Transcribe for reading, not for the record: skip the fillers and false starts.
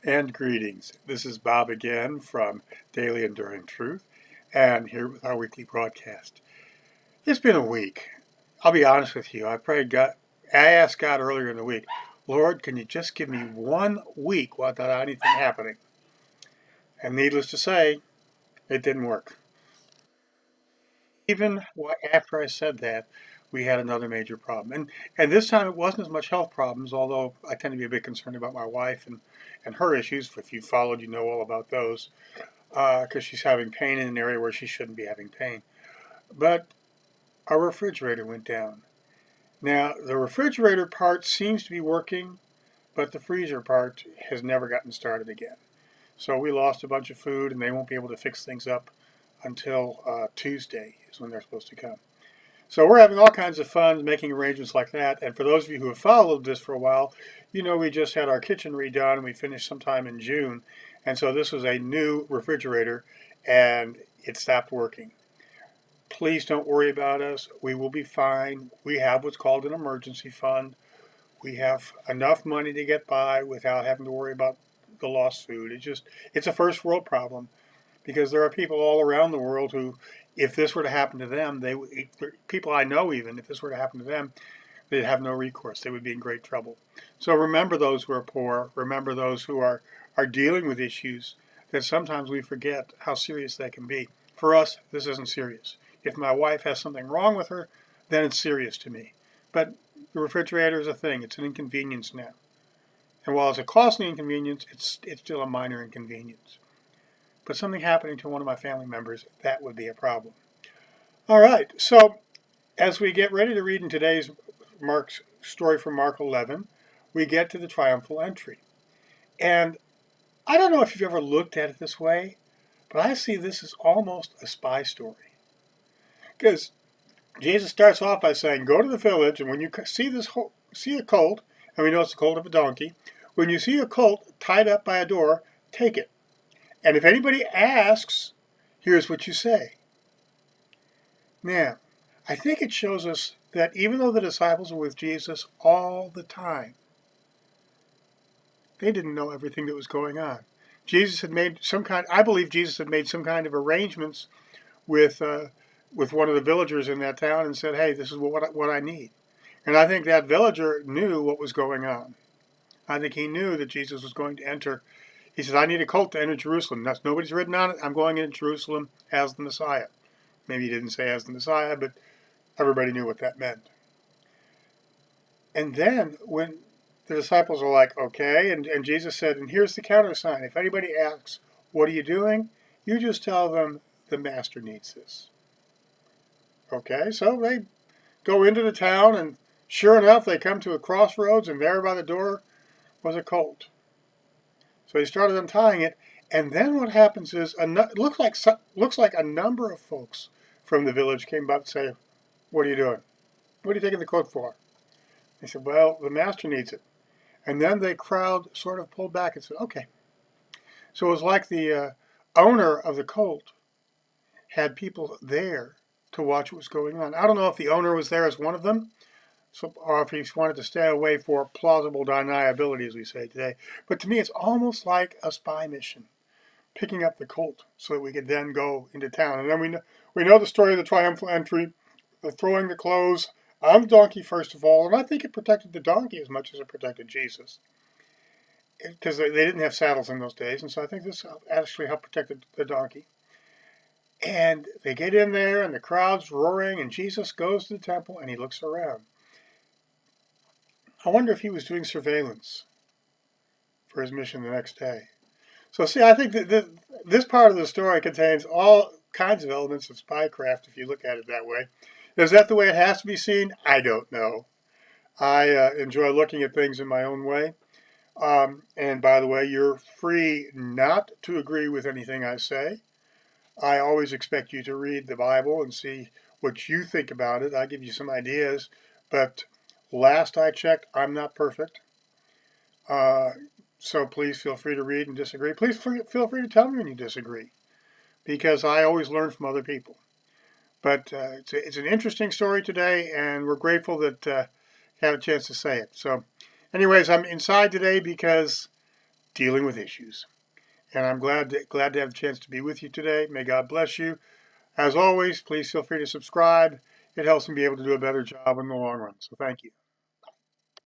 And greetings. This is Bob again from Daily Enduring Truth, and here with our weekly broadcast. It's been a week. I'll be honest with you. I asked God earlier in the week, Lord, can you just give me 1 week without anything happening? And needless to say, it didn't work. Even after I said that, we had another major problem. And this time it wasn't as much health problems, although I tend to be a bit concerned about my wife and her issues. If you followed, you know all about those. Because she's having pain in an area where she shouldn't be having pain. But our refrigerator went down. Now, the refrigerator part seems to be working, but the freezer part has never gotten started again. So we lost a bunch of food, and they won't be able to fix things up until Tuesday is when they're supposed to come. So we're having all kinds of fun making arrangements like that. And for those of you who have followed this for a while, you know we just had our kitchen redone and we finished sometime in June. And so this was a new refrigerator and it stopped working. Please don't worry about us. We will be fine. We have what's called an emergency fund. We have enough money to get by without having to worry about the lost food. It's a first world problem because there are people all around the world who, if this were to happen to them, people I know even, if this were to happen to them, they'd have no recourse. They would be in great trouble. So remember those who are poor. Remember those who are dealing with issues that sometimes we forget how serious they can be. For us, this isn't serious. If my wife has something wrong with her, then it's serious to me. But the refrigerator is a thing. It's an inconvenience now. And while it's a costly inconvenience, it's still a minor inconvenience. But something happening to one of my family members, that would be a problem. All right, so as we get ready to read in today's Mark's story from Mark 11, we get to the triumphal entry. And I don't know if you've ever looked at it this way, but I see this as almost a spy story. Because Jesus starts off by saying, go to the village, and when you see a colt, and we know it's the colt of a donkey, when you see a colt tied up by a door, take it. And if anybody asks, here's what you say. Now, I think it shows us that even though the disciples were with Jesus all the time, they didn't know everything that was going on. I believe Jesus had made some kind of arrangements with one of the villagers in that town and said, hey, this is what I need. And I think that villager knew what was going on. I think he knew that Jesus was going to enter. He said, I need a colt to enter Jerusalem. Nobody's ridden on it. I'm going into Jerusalem as the Messiah. Maybe he didn't say as the Messiah, but everybody knew what that meant. And then when the disciples are like, okay, and Jesus said, and here's the countersign. If anybody asks, what are you doing? You just tell them the master needs this. Okay, so they go into the town, and sure enough, they come to a crossroads, and there by the door was a colt. So he started untying it, and then what happens is, it looks like a number of folks from the village came up and say, what are you doing? What are you taking the colt for? They said, well, the master needs it. And then the crowd sort of pulled back and said, okay. So it was like the owner of the colt had people there to watch what was going on. I don't know if the owner was there as one of them, or if he wanted to stay away for plausible deniability, as we say today. But to me, it's almost like a spy mission, picking up the colt so that we could then go into town. And then we know the story of the triumphal entry, the throwing the clothes on the donkey, first of all. And I think it protected the donkey as much as it protected Jesus, because they didn't have saddles in those days. And so I think this actually helped protect the donkey. And they get in there, and the crowd's roaring, and Jesus goes to the temple, and he looks around. I wonder if he was doing surveillance for his mission the next day. So see, I think that this part of the story contains all kinds of elements of spycraft, if you look at it that way. Is that the way it has to be seen? I don't know. I enjoy looking at things in my own way. And by the way, you're free not to agree with anything I say. I always expect you to read the Bible and see what you think about it. I give you some ideas, but last I checked, I'm not perfect. Uh, so please feel free to read and disagree. Please feel free to tell me when you disagree, because I always learn from other people. But it's an interesting story today, and we're grateful that you had a chance to say it. So anyways, I'm inside today because dealing with issues. And I'm glad to have a chance to be with you today. May God bless you. As always, please feel free to subscribe. It helps me be able to do a better job in the long run. So thank you.